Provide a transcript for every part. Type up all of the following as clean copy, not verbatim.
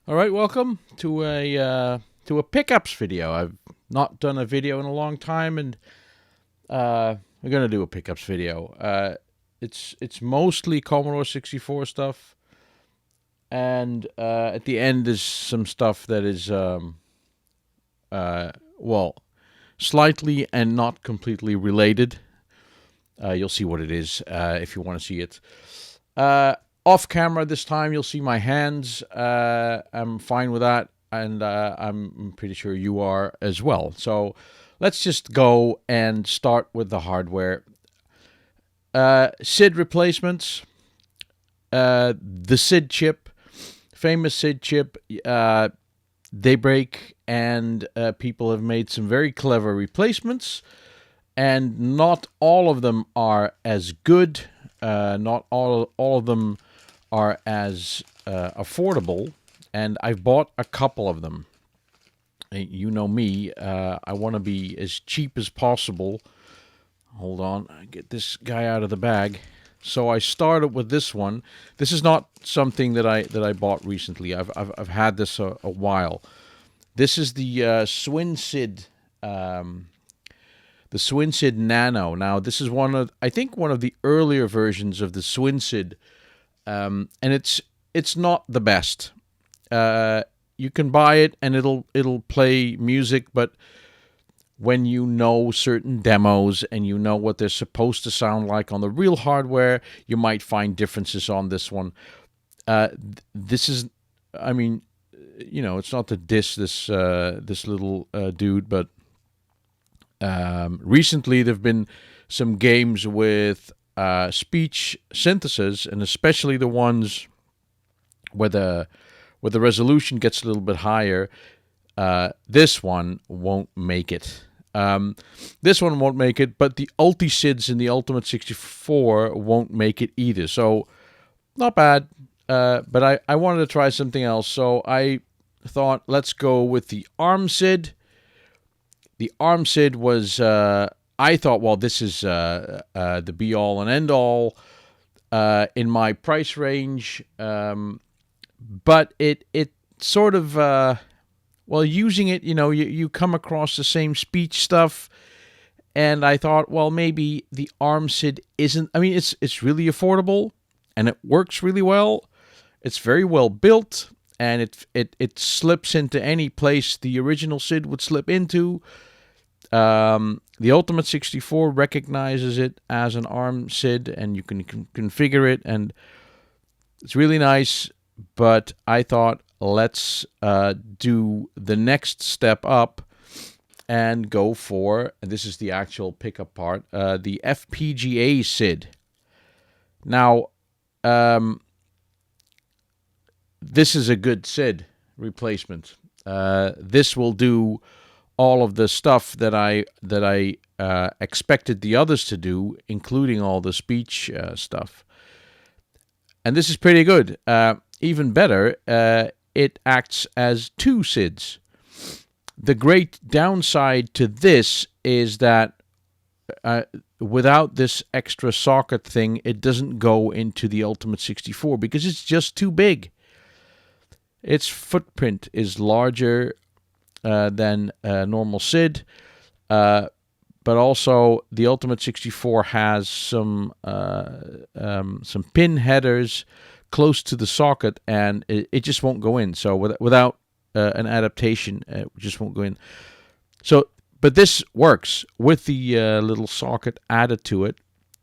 All right, welcome to a pickups video. I've not done a video in a long time, and we're gonna do a pickups video. It's mostly Commodore 64 stuff, and at the end is some stuff that is well, slightly and not completely related. You'll see what it is if you want to see it. Off camera this time, you'll see my hands. I'm fine with that, and I'm pretty sure you are as well. So let's just go and start with the hardware. SID replacements. The SID chip, famous SID chip. They break, and people have made some very clever replacements, and not all of them are as good. Not all of them are as affordable, and I've bought a couple of them. You know me, I want to be as cheap as possible. Hold on, I get this guy out of the bag. So I started with this one. This is not something that I bought recently. I've had this a while. This is the SwinSid. The SwinSid Nano. Now, this is one of the earlier versions of the SwinSid, and it's not the best. You can buy it and it'll play music, but when you know certain demos and you know what they're supposed to sound like on the real hardware, you might find differences on this one. This is, I mean, it's not to diss this little dude, but recently there've been some games with speech synthesis, and especially the ones where the resolution gets a little bit higher. This one won't make it. This one won't make it, but the Ulti-SIDs in the Ultimate 64 won't make it either. So, not bad, but I wanted to try something else, so I thought, let's go with the ARM-SID. The ARM-SID was, I thought, well, this is the be-all and end-all in my price range, but it sort of... well, using it, you come across the same speech stuff, and I thought, well, maybe the ARM-SID isn't... I mean, it's really affordable, and it works really well. It's very well built, and it slips into any place the original SID would slip into. The Ultimate 64 recognizes it as an ARM-SID, and you can configure it, and it's really nice, but I thought, let's do the next step up and go for, and this is the actual pickup part, the FPGA SID. Now, this is a good SID replacement. This will do all of the stuff that I expected the others to do, including all the speech stuff. And this is pretty good. Even better, it acts as two SIDs. The great downside to this is that without this extra socket thing, it doesn't go into the Ultimate 64 because it's just too big. Its footprint is larger than a normal SID, but also the Ultimate 64 has some pin headers close to the socket, and it just won't go in. So without an adaptation, it just won't go in. So, but this works with the little socket added to it.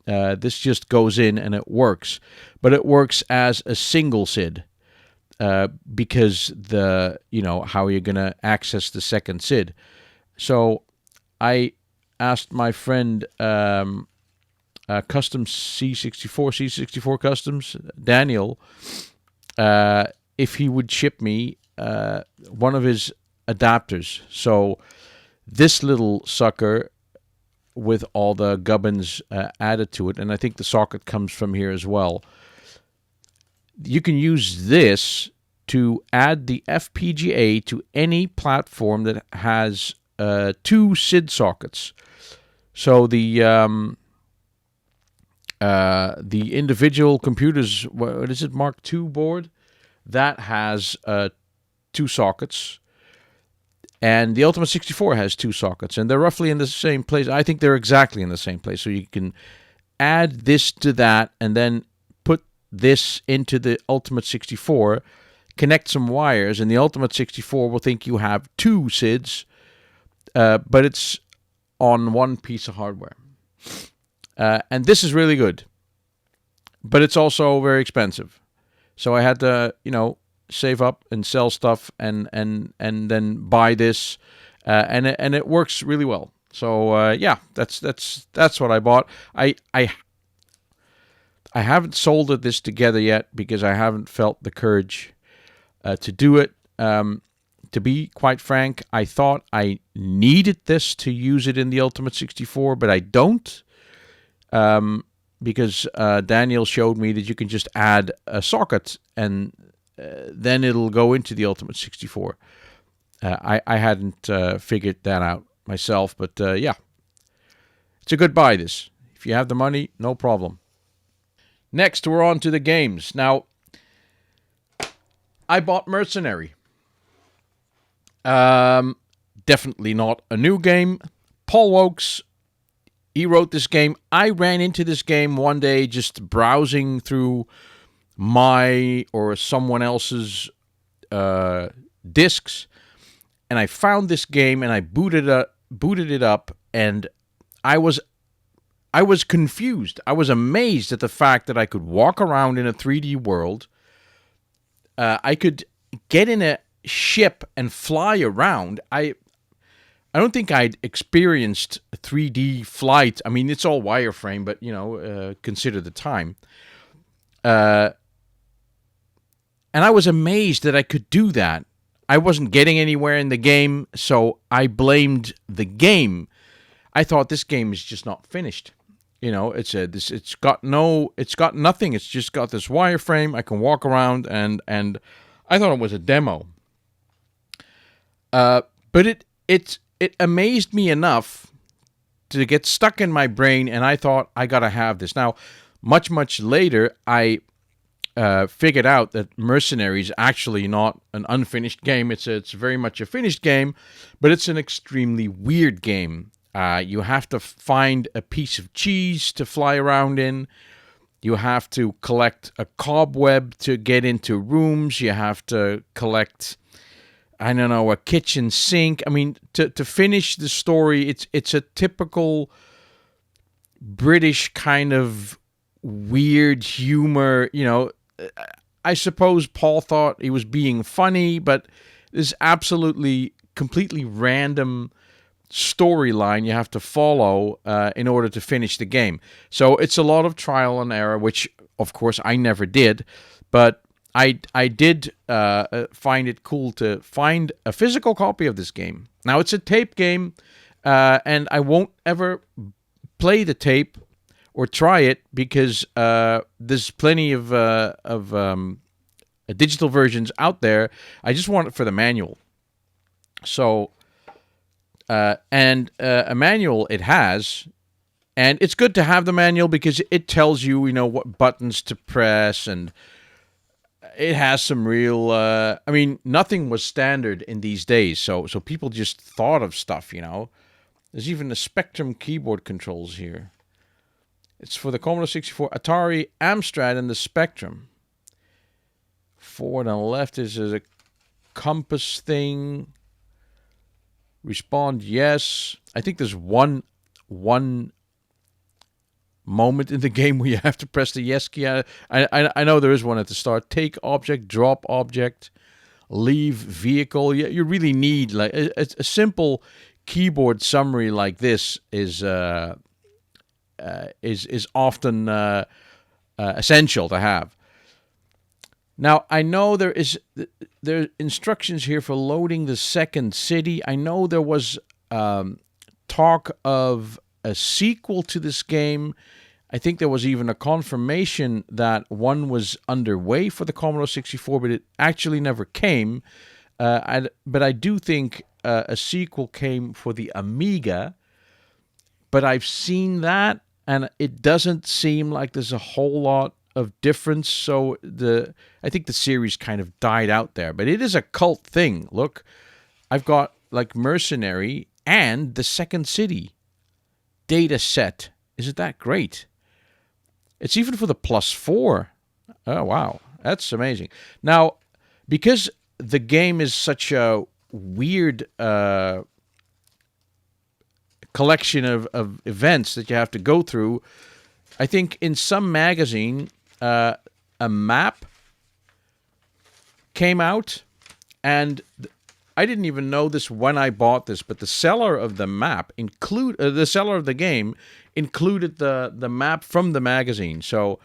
This just goes in and it works, but it works as a single SID because how you're gonna access the second SID. So I asked my friend. Custom C64 Customs, Daniel, if he would ship me one of his adapters. So this little sucker with all the gubbins added to it, and I think the socket comes from here as well. You can use this to add the FPGA to any platform that has two SID sockets. So the individual computers, what is it, Mark II board, that has two sockets, and the Ultimate 64 has two sockets, and they're roughly in the same place. I think they're exactly in the same place. So you can add this to that, and then put this into the Ultimate 64, connect some wires, and the Ultimate 64 will think you have two SIDs, but it's on one piece of hardware. And this is really good, but it's also very expensive. So I had to, save up and sell stuff, and then buy this, and it works really well. So yeah, that's what I bought. I haven't soldered this together yet because I haven't felt the courage to do it. To be quite frank, I thought I needed this to use it in the Ultimate 64, but I don't. Because Daniel showed me that you can just add a socket and then it'll go into the Ultimate 64. I hadn't figured that out myself, but yeah. It's a good buy, this. If you have the money, no problem. Next, we're on to the games. Now, I bought Mercenary. Definitely not a new game. Paul Wokes, he wrote this game. I ran into this game one day just browsing through my or someone else's discs, and I found this game, and I booted it up, and I was confused. I was amazed at the fact that I could walk around in a 3D world. I could get in a ship and fly around. I don't think I'd experienced a 3D flight. I mean, it's all wireframe, but consider the time. And I was amazed that I could do that. I wasn't getting anywhere in the game, so I blamed the game. I thought this game is just not finished. It's got nothing. It's just got this wireframe. I can walk around, and I thought it was a demo. But it amazed me enough to get stuck in my brain, and I thought, I gotta have this. Now, much later, I figured out that Mercenary is actually not an unfinished game. It's very much a finished game, but it's an extremely weird game. You have to find a piece of cheese to fly around in. You have to collect a cobweb to get into rooms. You have to collect, a kitchen sink. I mean, to finish the story, it's a typical British kind of weird humor. I suppose Paul thought he was being funny, but this absolutely, completely random storyline you have to follow in order to finish the game. So it's a lot of trial and error, which, of course, I never did. But I did find it cool to find a physical copy of this game. Now, it's a tape game, and I won't ever play the tape or try it because there's plenty of digital versions out there. I just want it for the manual. So, and a manual it has, and it's good to have the manual because it tells you, what buttons to press, and it has some real, nothing was standard in these days, so people just thought of stuff, There's even the Spectrum keyboard controls here. It's for the Commodore 64, Atari, Amstrad, and the Spectrum. Forward on the left is a compass thing. Respond, yes. I think there's one moment in the game where you have to press the yes key. I know there is one at the start. Take object, drop object, leave vehicle. You really need like a simple keyboard summary like this is often essential to have. Now, I know there are instructions here for loading the second city. I know there was talk of a sequel to this game. I think there was even a confirmation that one was underway for the Commodore 64, but it actually never came. But I do think a sequel came for the Amiga. But I've seen that, and it doesn't seem like there's a whole lot of difference. So I think the series kind of died out there, but it is a cult thing. Look, I've got like Mercenary and the Second City data set. Isn't that great? It's even for the +4. Oh, wow. That's amazing. Now, because the game is such a weird collection of events that you have to go through, I think in some magazine, a map came out, and I didn't even know this when I bought this, but the seller of the map the seller of the game included the map from the magazine. So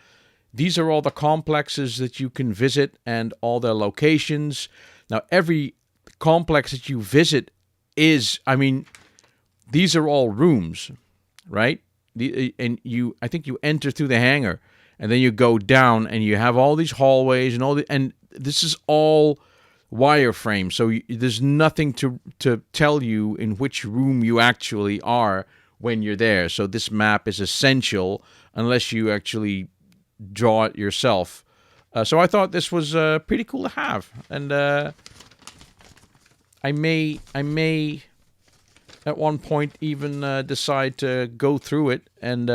these are all the complexes that you can visit and all their locations. Now, every complex that you visit these are all rooms, right? I think you enter through the hangar, and then you go down, and you have all these hallways and this is all wireframe, so there's nothing to tell you in which room you actually are when you're there. So this map is essential unless you actually draw it yourself. So I thought this was pretty cool to have, and I may at one point even decide to go through it, and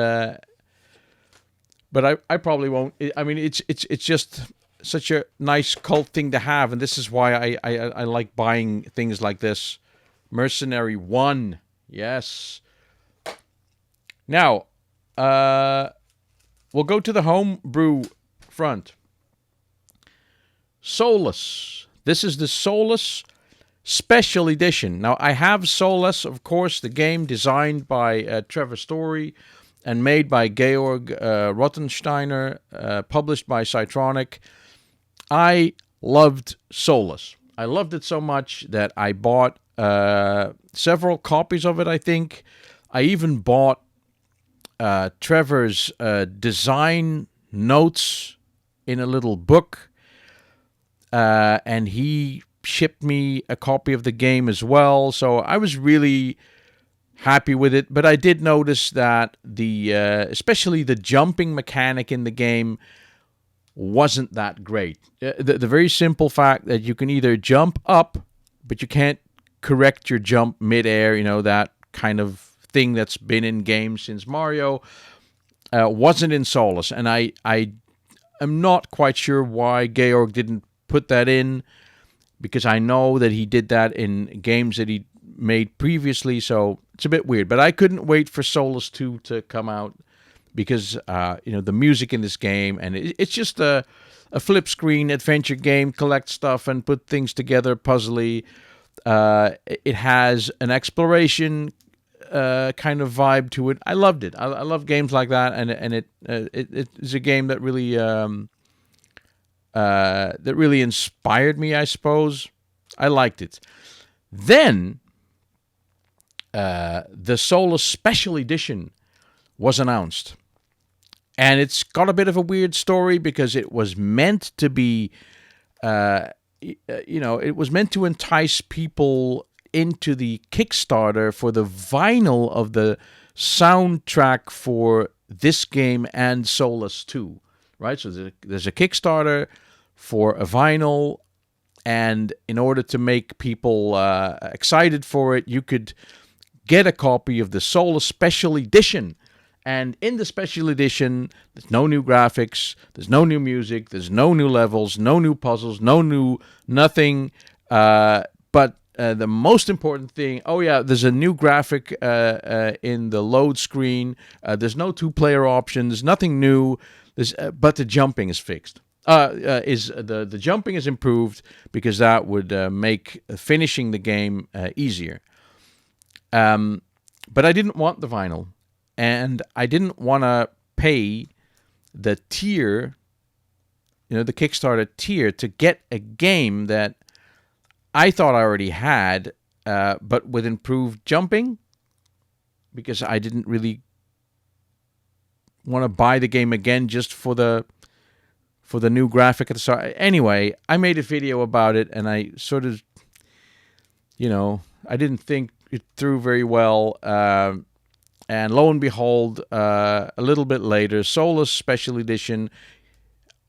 but I probably won't. I mean, it's just such a nice cult thing to have, and this is why I like buying things like this. Mercenary 1, yes. Now, we'll go to the homebrew front. Solus. This is the Solus Special Edition. Now, I have Solus, of course, the game designed by Trevor Story and made by Georg Rottensteiner, published by Cytronic. I loved Solus. I loved it so much that I bought several copies of it, I think. I even bought Trevor's design notes in a little book, and he shipped me a copy of the game as well. So I was really happy with it, but I did notice that especially the jumping mechanic in the game wasn't that great. The very simple fact that you can either jump up, but you can't correct your jump midair, that kind of thing that's been in games since Mario, wasn't in Solus. And I am not quite sure why Georg didn't put that in, because I know that he did that in games that he made previously, so it's a bit weird. But I couldn't wait for Solus 2 to come out, because the music in this game, and it's just a flip screen adventure game, collect stuff and put things together puzzly. It has an exploration kind of vibe to it. I loved it. I love games like that, and it is a game that really inspired me, I suppose. I liked it. Then the Solus Special Edition was announced. And it's got a bit of a weird story, because it was meant to be, it was meant to entice people into the Kickstarter for the vinyl of the soundtrack for this game and Solus 2, right? So there's a Kickstarter for a vinyl, and in order to make people excited for it, you could get a copy of the Solus Special Edition. And in the Special Edition, there's no new graphics, there's no new music, there's no new levels, no new puzzles, nothing. But the most important thing, there's a new graphic in the load screen. There's no two-player option. There's nothing new. But the jumping is fixed. The jumping is improved, because that would make finishing the game easier. But I didn't want the vinyl. And I didn't want to pay the tier, the Kickstarter tier, to get a game that I thought I already had, but with improved jumping, because I didn't really want to buy the game again just for the new graphic at the start. Anyway, I made a video about it, and I sort of, I didn't think it through very well. And lo and behold, a little bit later, Solus Special Edition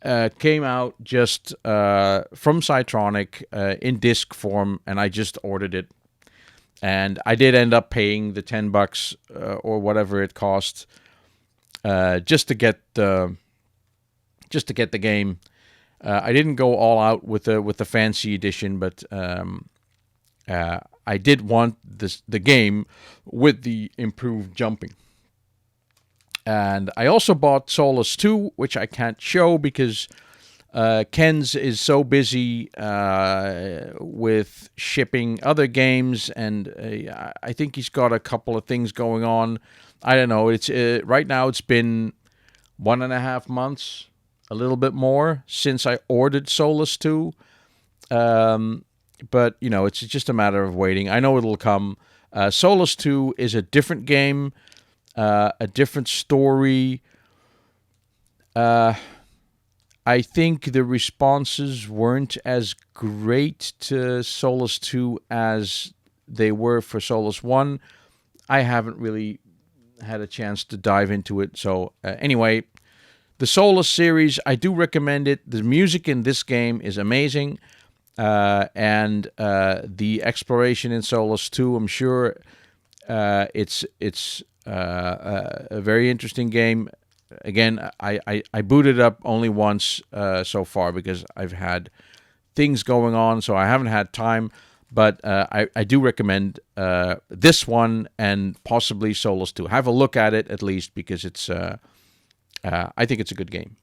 came out just from Cytronic in disc form, and I just ordered it. And I did end up paying the $10 or whatever it cost just to get the game. I didn't go all out with the fancy edition, but I did want the game with the improved jumping. And I also bought Solus 2, which I can't show because Ken's is so busy with shipping other games, and I think he's got a couple of things going on. I don't know. It's right now it's been 1.5 months, a little bit more, since I ordered Solus 2. But, it's just a matter of waiting. I know it'll come. Solus 2 is a different game, a different story. I think the responses weren't as great to Solus 2 as they were for Solus 1. I haven't really had a chance to dive into it. So anyway, the Solus series, I do recommend it. The music in this game is amazing. And the exploration in Solus 2, I'm sure it's a very interesting game. Again, I booted up only once so far because I've had things going on, so I haven't had time. But I do recommend this one and possibly Solus 2. Have a look at it at least because it's I think it's a good game.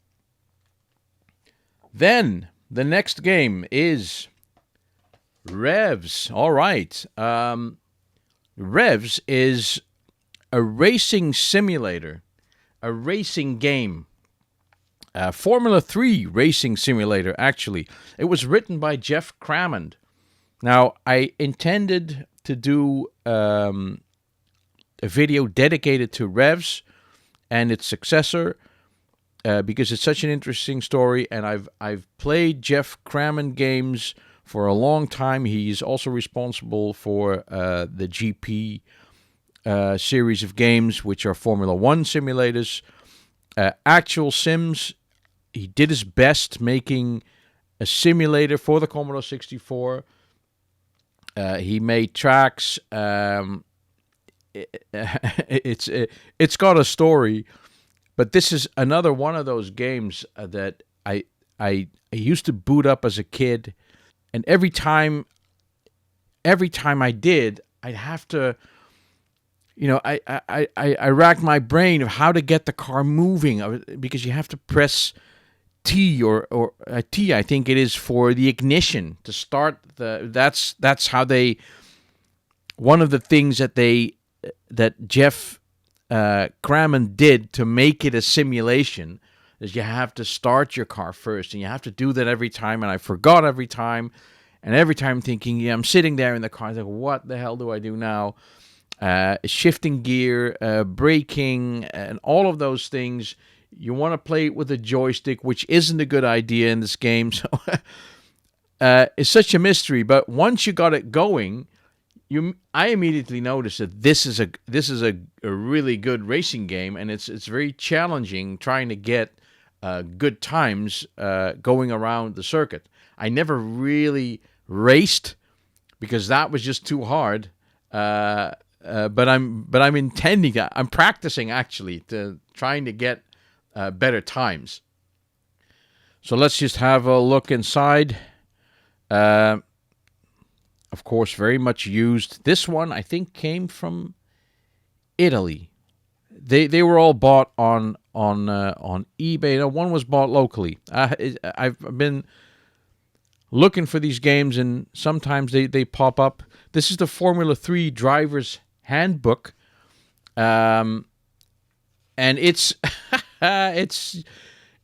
Then the next game is Revs. All right. Revs is a racing simulator, a racing game. Formula 3 racing simulator, actually. It was written by Jeff Crammond. Now, I intended to do a video dedicated to Revs and its successor because it's such an interesting story, and I've played Jeff Crammond games for a long time. He's also responsible for the GP series of games, which are Formula 1 simulators. Actual sims, he did his best making a simulator for the Commodore 64. He made tracks. It's got a story, but this is another one of those games that I used to boot up as a kid, and every time I did, I'd have to, I racked my brain of how to get the car moving because you have to press T or T, I think it is, for the ignition to start that's how they, one of the things that Jeff Crammond did to make it a simulation is you have to start your car first, and you have to do that every time, and I forgot every time, and every time thinking, yeah, I'm sitting there in the car, like, what the hell do I do now? Shifting gear, braking, and all of those things. You want to play it with a joystick, which isn't a good idea in this game. So it's such a mystery. But once you got it going, I immediately noticed that this is a really good racing game, and it's very challenging trying to get good times going around the circuit. I never really raced because that was just too hard. But I'm intending. I'm practicing actually to trying to get better times. So let's just have a look inside. Of course, very much used. This one I think came from Italy. They were all bought on eBay. No, one was bought locally. I've been looking for these games, and sometimes they pop up. This is the Formula 3 Driver's Handbook, and it's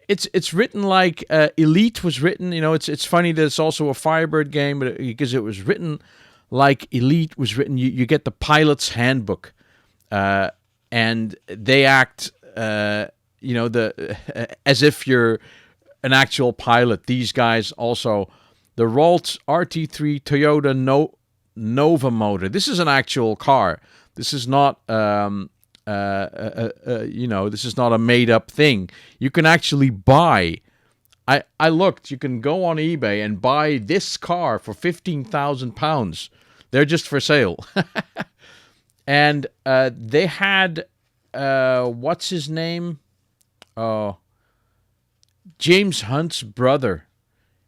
it's written like Elite was written. It's funny that it's also a Firebird game, but because it was written like Elite was written. You get the Pilot's Handbook, and they act as if you're an actual pilot. These guys also, the Ralts RT3 Toyota Nova motor. This is an actual car. This is not this is not a made up thing. You can actually buy I looked. You can go on eBay and buy this car for £15,000. They're just for sale. And they had what's his name? Oh, James Hunt's brother.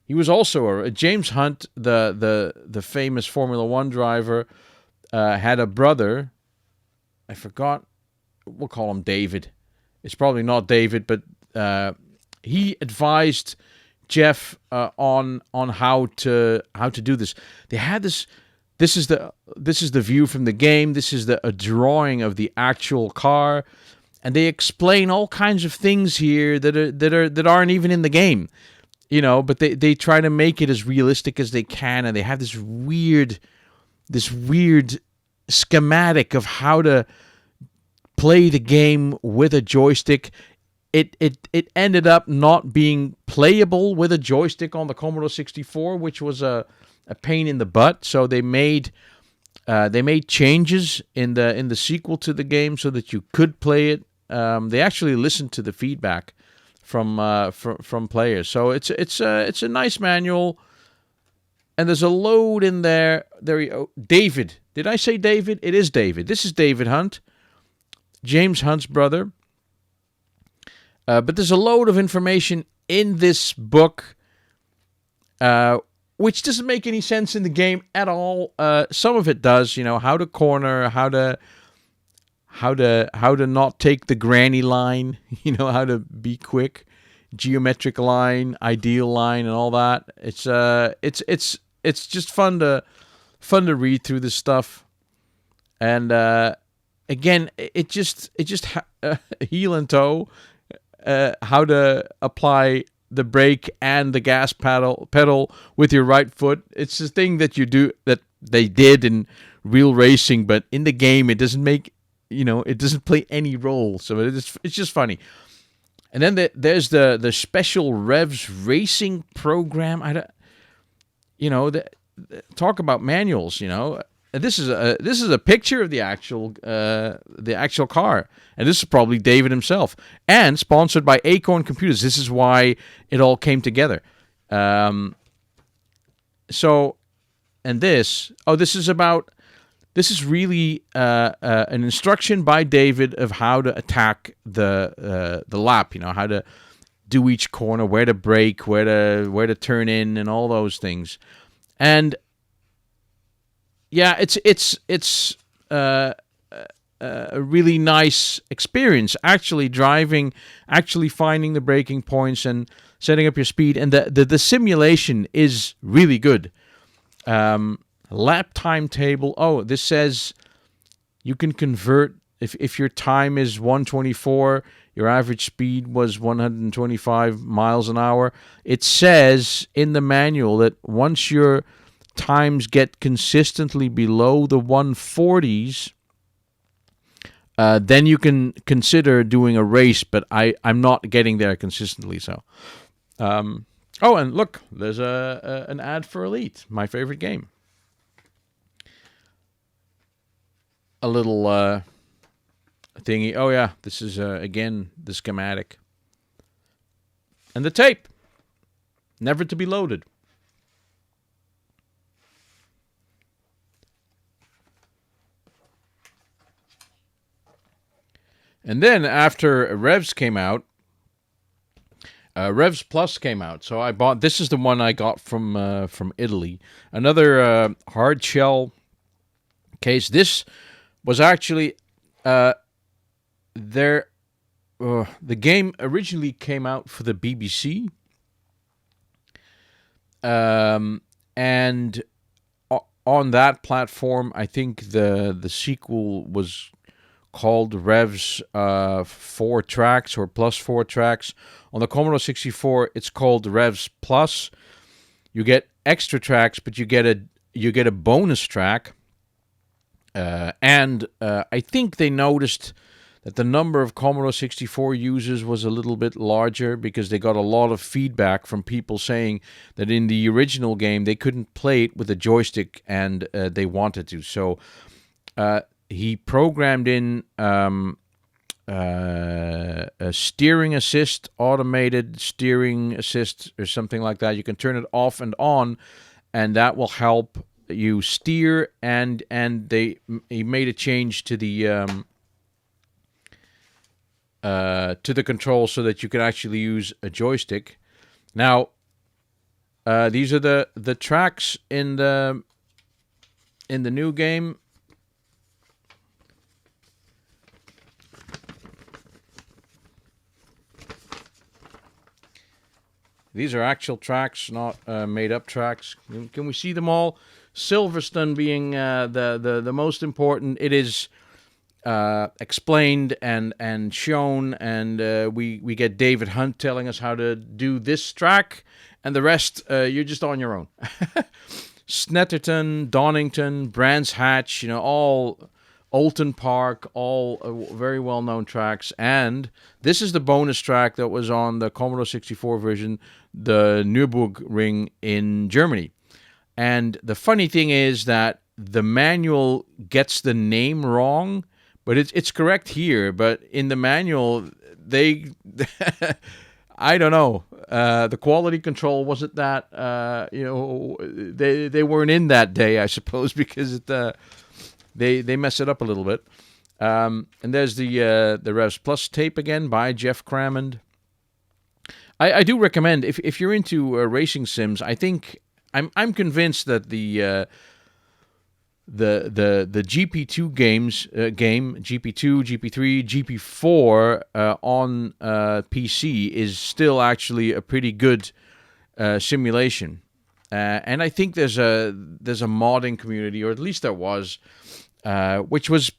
He was also James Hunt, the famous Formula One driver, had a brother. I forgot. We'll call him David. It's probably not David, but he advised Jeff on how to do this. They had this. This is the view from the game. This is a drawing of the actual car, and they explain all kinds of things here that aren't even in the game, But they try to make it as realistic as they can, and they have this weird schematic of how to play the game with a joystick. It ended up not being playable with a joystick on the Commodore 64, which was a pain in the butt. So they made changes in the sequel to the game so that you could play it. They actually listened to the feedback from players. So it's a nice manual, and there's a load in there. There you go. David. Did I say David? It is David. This is David Hunt, James Hunt's brother. But there's a load of information in this book, which doesn't make any sense in the game at all. Some of it does, how to corner, how to not take the granny line, how to be quick, geometric line, ideal line, and all that. It's just fun to read through this stuff, and again, it just heel and toe, how to apply the brake and the gas pedal with your right foot. It's the thing that you do, that they did in real racing, but in the game it doesn't make, it doesn't play any role. So it's just funny. And then there's the special Revs racing program. Talk about manuals. This is a picture of the actual car, and this is probably David himself, and sponsored by Acorn Computers. This is why it all came together. This is really an instruction by David of how to attack the lap. How to do each corner, where to brake, where to turn in, and all those things. And yeah, it's a really nice experience, actually driving, actually finding the braking points and setting up your speed. And the simulation is really good. Lap timetable. Oh, this says you can convert, if your time is 124, your average speed was 125 miles an hour. It says in the manual that once your times get consistently below the 140s, then you can consider doing a race, but I'm not getting there consistently. So, and look, there's an ad for Elite, my favorite game. A little thingy. Oh yeah, this is again the schematic and the tape, never to be loaded. And then after Revs came out, Revs Plus came out. So I bought. This is the one I got from Italy. Another hard shell case. This was actually the game originally came out for the BBC, and on that platform, I think the sequel was called Revs 4 tracks or plus 4 tracks. On the Commodore 64, it's called Revs Plus. You get extra tracks, but you get a bonus track. And I think they noticed that the number of Commodore 64 users was a little bit larger because they got a lot of feedback from people saying that in the original game they couldn't play it with a joystick, and they wanted to. So he programmed in a steering assist, automated steering assist, or something like that. You can turn it off and on, and that will help you steer. And he made a change to the control so that you can actually use a joystick. Now, these are the tracks in the new game. These are actual tracks, not made-up tracks. Can we see them all? Silverstone being the most important. It is explained and shown, and we get David Hunt telling us how to do this track, and the rest you're just on your own. Snetterton, Donington, Brands Hatch, all Oulton Park, all very well-known tracks. And this is the bonus track that was on the Commodore 64 version, the Nürburgring in Germany. And the funny thing is that the manual gets the name wrong, but it's correct here. But in the manual, they... I don't know. The quality control wasn't that, they weren't in that day, I suppose, because they mess it up a little bit. And there's the Revs Plus tape again by Jeff Crammond. I do recommend, if you're into racing sims, I think I'm convinced that the GP2 game GP2, GP3, GP4 on PC is still actually a pretty good simulation, and I think there's a modding community, or at least there was, which was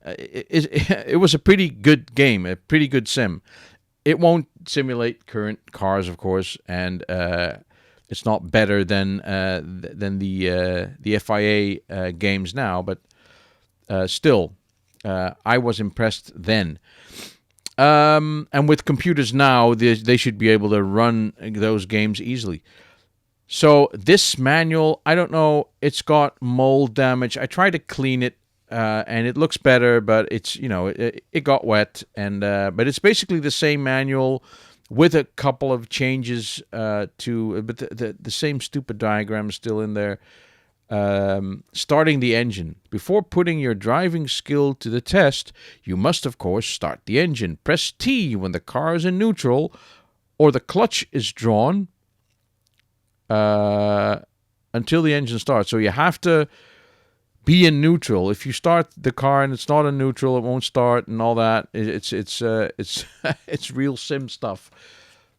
it was a pretty good game, a pretty good sim. It won't simulate current cars, of course, and it's not better than the FIA games now, but still, I was impressed then. And with computers now, they should be able to run those games easily. So this manual, I don't know, it's got mold damage. I tried to clean it, and it looks better, but it's it got wet, and but it's basically the same manual, with a couple of changes but the same stupid diagram is still in there. Starting the engine. Before putting your driving skill to the test, you must, of course, start the engine. Press T when the car is in neutral or the clutch is drawn until the engine starts. So you have to be in neutral. If you start the car and it's not in neutral, it won't start and all that. It's it's real sim stuff.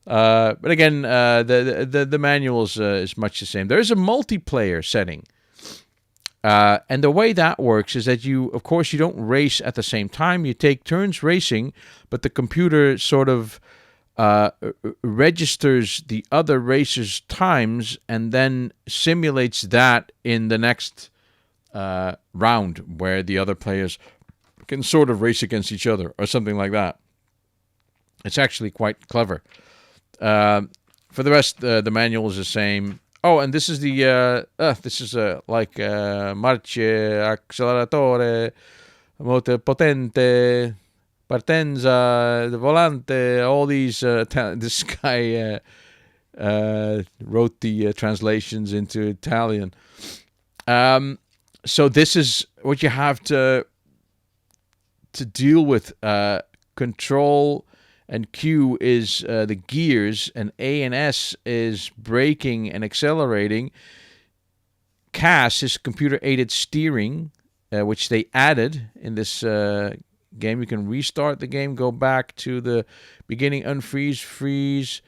But again, the manual is much the same. There's a multiplayer setting, and the way that works is that you don't race at the same time. You take turns racing, but the computer sort of registers the other racers' times and then simulates that in the next round, where the other players can sort of race against each other or something like that. It's actually quite clever. For the rest, the manual is the same. Oh, and this is like marce, acceleratore, motor potente, partenza, the volante. All these. This guy wrote the translations into Italian. So this is what you have to deal with. Control and Q is the gears, and A and S is braking and accelerating. CAS is computer-aided steering, which they added in this game. You can restart the game, go back to the beginning, unfreeze, freeze.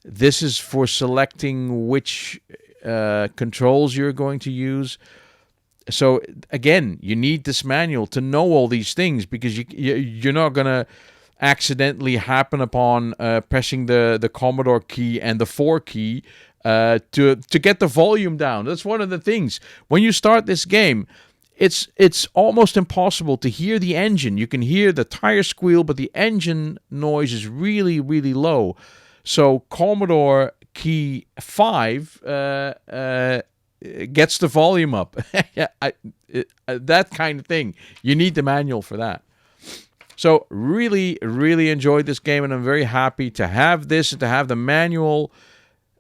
This is for selecting which controls you're going to use. So again, you need this manual to know all these things, because you're not going to accidentally happen upon pressing the Commodore key and the 4 key to get the volume down. That's one of the things. When you start this game, it's almost impossible to hear the engine. You can hear the tire squeal, but the engine noise is really, really low. So Commodore key 5 gets the volume up. That kind of thing. You need the manual for that. So really, really enjoyed this game, and I'm very happy to have this and to have the manual.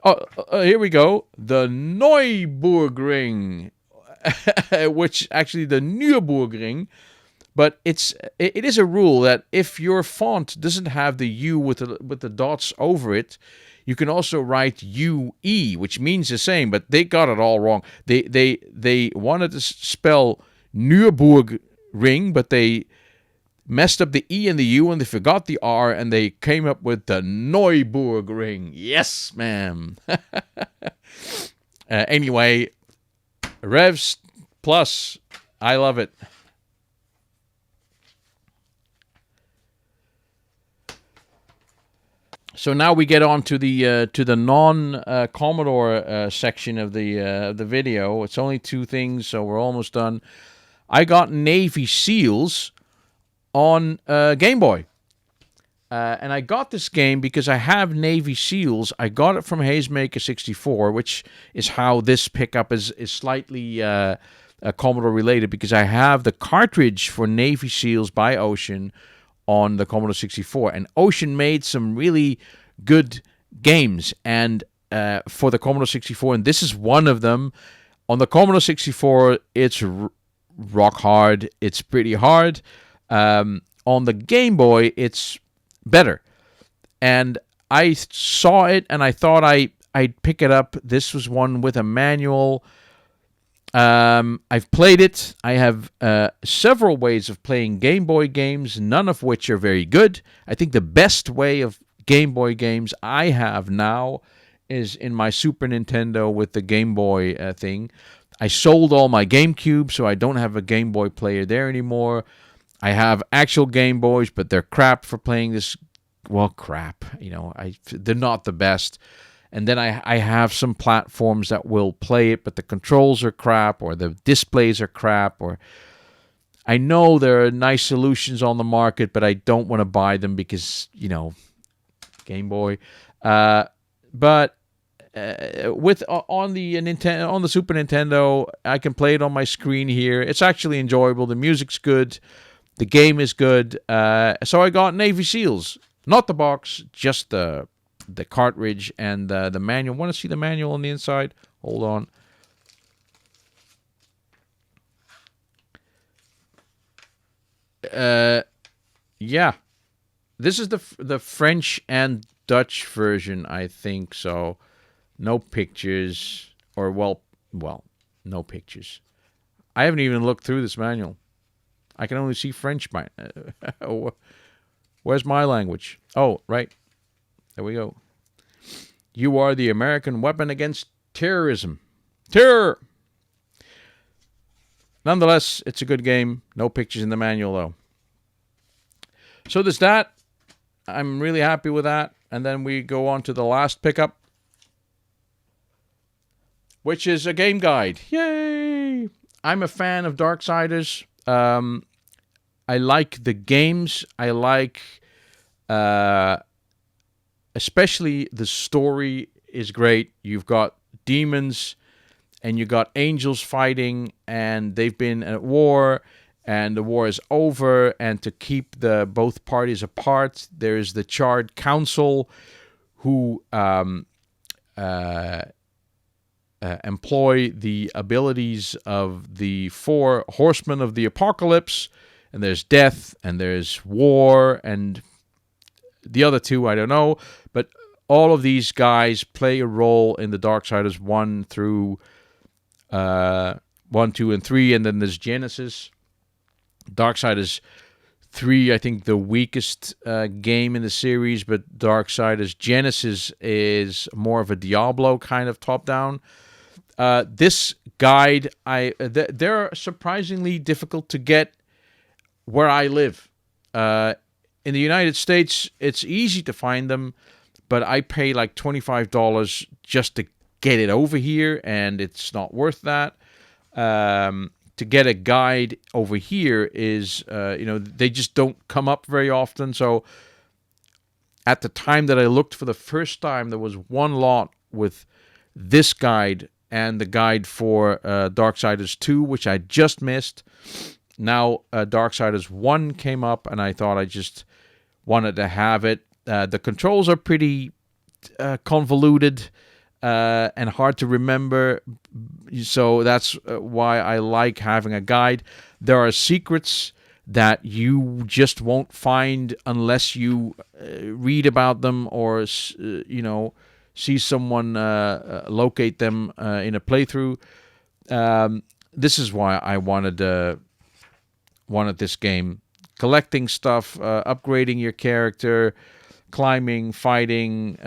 Oh, here we go. The Neuburgring, which actually the Nürburgring. But it is a rule that if your font doesn't have the U with the dots over it, you can also write UE, which means the same, but they got it all wrong. They wanted to spell Nürburgring, but they messed up the E and the U, and they forgot the R, and they came up with the Neuburgring. Yes, ma'am. Anyway, Revs Plus, I love it. So now we get on to the non Commodore section of the video. It's only two things, so we're almost done. I got Navy SEALs on Game Boy, and I got this game because I have Navy SEALs. I got it from Hazemaker 64, which is how this pickup is slightly Commodore related, because I have the cartridge for Navy SEALs by Ocean on the Commodore 64, and Ocean made some really good games and for the Commodore 64, and this is one of them. On the Commodore 64, it's rock hard. It's pretty hard. On the Game Boy, it's better. And I saw it, and I thought I'd pick it up. This was one with a manual. I've played it. I have several ways of playing Game Boy games, none of which are very good. I think the best way of Game Boy games I have now is in my Super Nintendo with the Game Boy thing. I sold all my GameCube, so I don't have a Game Boy player there anymore. I have actual Game Boys, but they're crap for playing this. Well, crap. They're not the best. And then I have some platforms that will play it, but the controls are crap, or the displays are crap, or I know there are nice solutions on the market, but I don't want to buy them because, Game Boy. But with on the Super Nintendo, I can play it on my screen here. It's actually enjoyable. The music's good. The game is good. So I got Navy SEALs. Not the box, just the cartridge and the manual. Want to see the manual on the inside? Hold on. Yeah. This is the French and Dutch version, I think. So no pictures, or well, no pictures. I haven't even looked through this manual. I can only see French. Where's my language? Oh, right. There we go. You are the American weapon against terrorism. Terror! Nonetheless, it's a good game. No pictures in the manual, though. So there's that. I'm really happy with that. And then we go on to the last pickup, which is a game guide. Yay! I'm a fan of Darksiders. I like the games. I like... especially the story is great. You've got demons and you got angels fighting, and they've been at war, and the war is over, and to keep both parties apart, there's the Charred Council who employ the abilities of the four horsemen of the apocalypse, and there's death, and there's war, and the other two, I don't know, but all of these guys play a role in the Darksiders 1 through 1, 2, and 3, and then there's Genesis. Darksiders 3, I think, the weakest game in the series, but Darksiders Genesis is more of a Diablo kind of top-down. This guide, they're surprisingly difficult to get where I live. In the United States, it's easy to find them, but I pay like $25 just to get it over here, and it's not worth that. To get a guide over here is, they just don't come up very often. So at the time that I looked for the first time, there was one lot with this guide and the guide for Darksiders 2, which I just missed. now Darksiders 1 came up, and I thought I just wanted to have it. The controls are pretty convoluted and hard to remember, so that's why I like having a guide. There are secrets that you just won't find unless you read about them or see someone locate them in a playthrough. This is why I wanted this game. Collecting stuff, upgrading your character, climbing, fighting,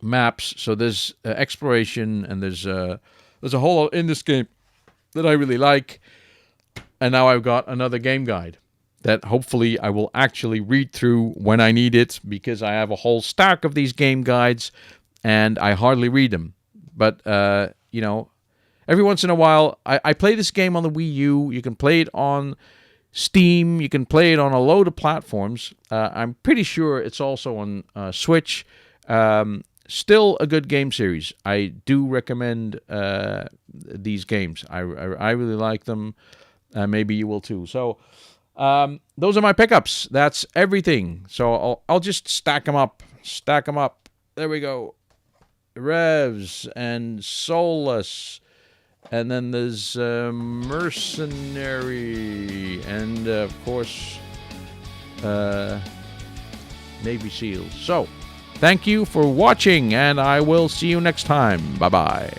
maps. So there's exploration, and there's a whole lot in this game that I really like. And now I've got another game guide that hopefully I will actually read through when I need it, because I have a whole stack of these game guides and I hardly read them. But, every once in a while, I play this game on the Wii U. You can play it on Steam. You can play it on a load of platforms. I'm pretty sure it's also on Switch. Still a good game series. I do recommend these games. I really like them. Maybe you will too. So those are my pickups. That's everything. So I'll just stack them up. There we go. Revs and Solus. And then there's Mercenary. And, of course, Navy SEALs. So, thank you for watching, and I will see you next time. Bye-bye.